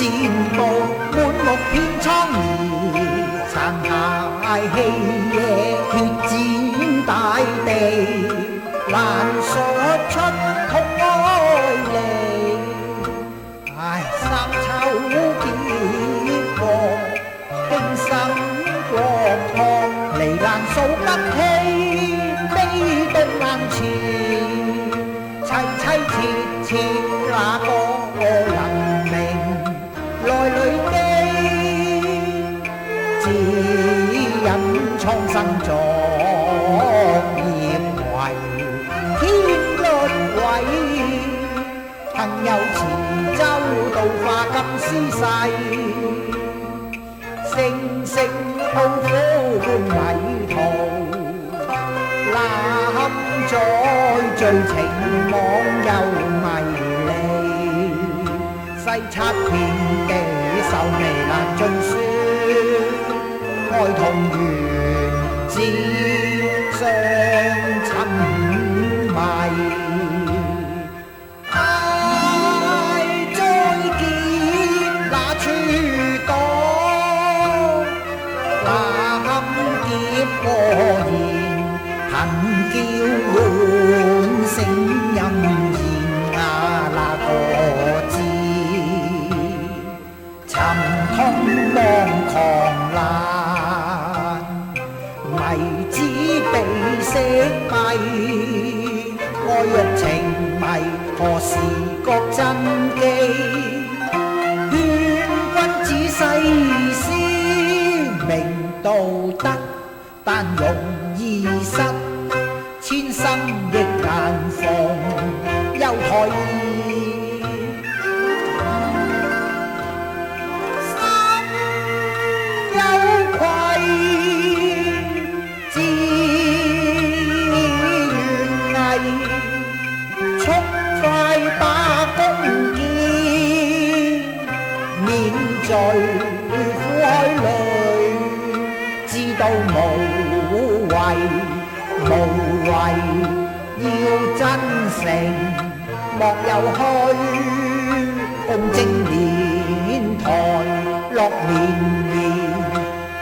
戰報，滿目遍蒼夷，殘骸氣野，血濺大地，難述出痛哀離。唉，三秋劫禍，經生國破，離難數不清，悲痛眼前，凄凄切切那個能明內裏的，只因蒼生作業為天律違，幸有慈舟渡化金絲世，聲聲號呼喚迷途，攬載醉情網又迷離，西察遍地愁眉難盡說，哀痛緣只相尋迷。過言恨叫喚聲音現那個字，沉痛望狂瀾，迷子被色迷，愛欲情迷何時覺真機？勸君仔細思，明道德但容易失，千心亦難逢休台意。心有愧，自願毅，速快把弓箭，免罪苦海裏，知道無謂，無謂要真誠，莫有虛，共正年台落綿綿，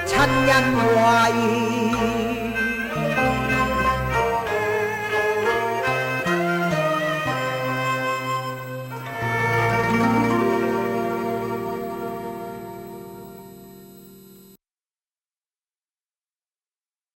親恩惠。